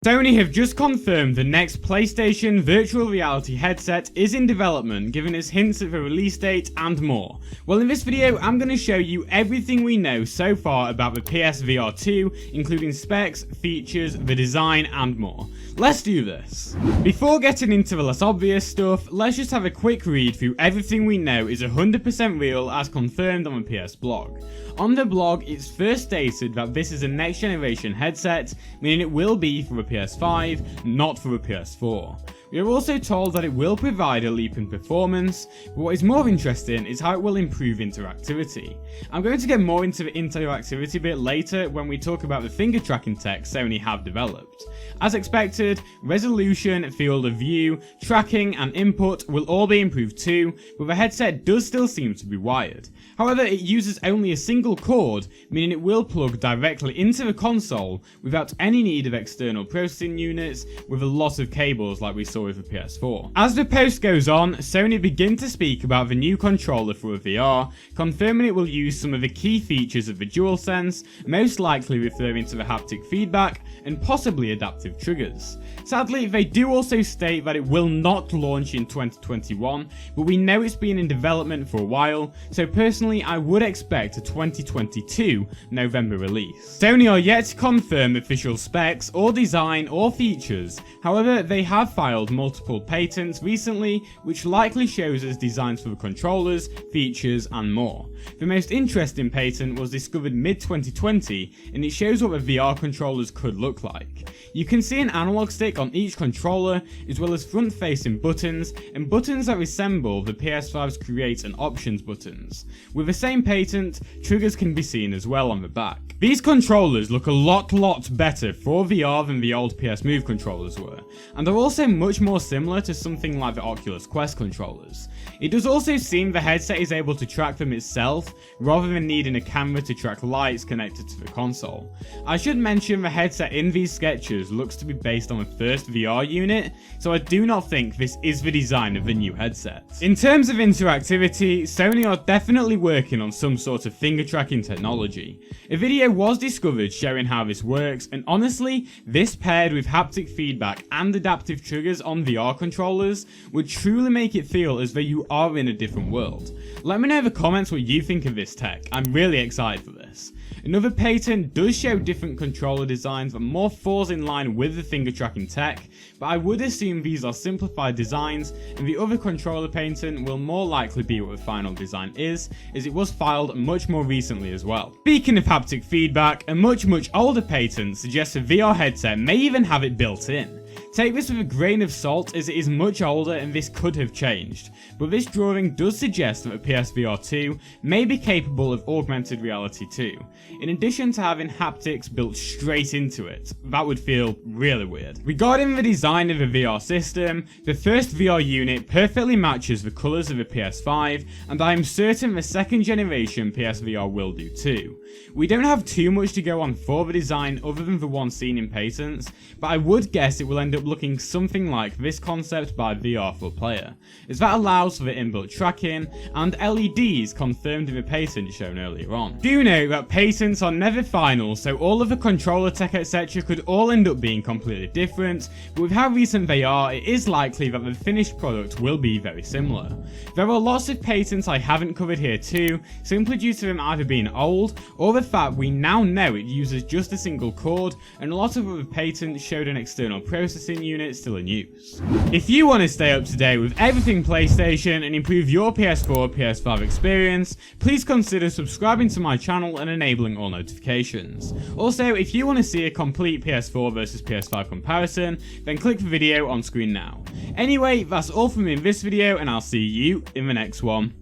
Sony have just confirmed the next PlayStation virtual reality headset is in development, giving us hints of a release date and more. Well, in this video, I'm going to show you everything we know so far about the PSVR2, including specs, features, the design, and more. Let's do this. Before getting into the less obvious stuff, let's just have a quick read through everything we know is 100% real as confirmed on the PS blog. On the blog, it's first stated that this is a next generation headset, meaning it will be for the PS5, not for the PS4. We are also told that it will provide a leap in performance, but what is more interesting is how it will improve interactivity. I'm going to get more into the interactivity bit later when we talk about the finger tracking tech Sony have developed. As expected, resolution, field of view, tracking and input will all be improved too, but the headset does still seem to be wired. However, it uses only a single cord, meaning it will plug directly into the console without any need of external processing units with a lot of cables like we saw with the PS4. As the post goes on, Sony begin to speak about the new controller for the VR, confirming it will use some of the key features of the DualSense, most likely referring to the haptic feedback and possibly adaptive triggers. Sadly, they do also state that it will not launch in 2021, but we know it's been in development for a while, so personally I would expect a 2022 November release. Sony are yet to confirm official specs or design or features, however they have filed multiple patents recently which likely shows us designs for the controllers, features and more. The most interesting patent was discovered mid-2020 and it shows what the VR controllers could look like. You can see an analog stick on each controller as well as front facing buttons and buttons that resemble the PS5's create and options buttons. With the same patent, triggers can be seen as well on the back. These controllers look a lot better for VR than the old PS Move controllers were, and are also much more similar to something like the Oculus Quest controllers. It does also seem the headset is able to track them itself, rather than needing a camera to track lights connected to the console. I should mention the headset in these sketches looks to be based on the first VR unit, so I do not think this is the design of the new headset. In terms of interactivity, Sony are definitely working on some sort of finger tracking technology. A video was discovered showing how this works, and honestly, this paired with haptic feedback and adaptive triggers on VR controllers would truly make it feel as though you are in a different world. Let me know in the comments what you think of this tech, I'm really excited for this. Another patent does show different controller designs that more falls in line with the finger tracking tech, but I would assume these are simplified designs, and the other controller patent will more likely be what the final design is, as it was filed much more recently as well. Speaking of haptic feedback, a much older patent suggests a VR headset may even have it built in. Take this with a grain of salt as it is much older and this could have changed, but this drawing does suggest that the PSVR2 may be capable of augmented reality too, in addition to having haptics built straight into it. That would feel really weird. Regarding the design of the VR system, the first VR unit perfectly matches the colours of the PS5, and I am certain the second generation PSVR will do too. We don't have too much to go on for the design other than the one seen in patents, but I would guess it will end up looking something like this concept by VR4Player, as that allows for the inbuilt tracking and LEDs confirmed in the patent shown earlier on. Do note that patents are never final, so all of the controller tech etc could all end up being completely different, but with how recent they are, it is likely that the finished product will be very similar. There are lots of patents I haven't covered here too, simply due to them either being old or the fact we now know it uses just a single cord, and a lot of other patents showed an external processing unit still in use. If you want to stay up to date with everything PlayStation and improve your PS4 PS5 experience, please consider subscribing to my channel and enabling all notifications. Also, if you want to see a complete PS4 versus PS5 comparison, then click the video on screen now. Anyway, that's all from me in this video, and I'll see you in the next one.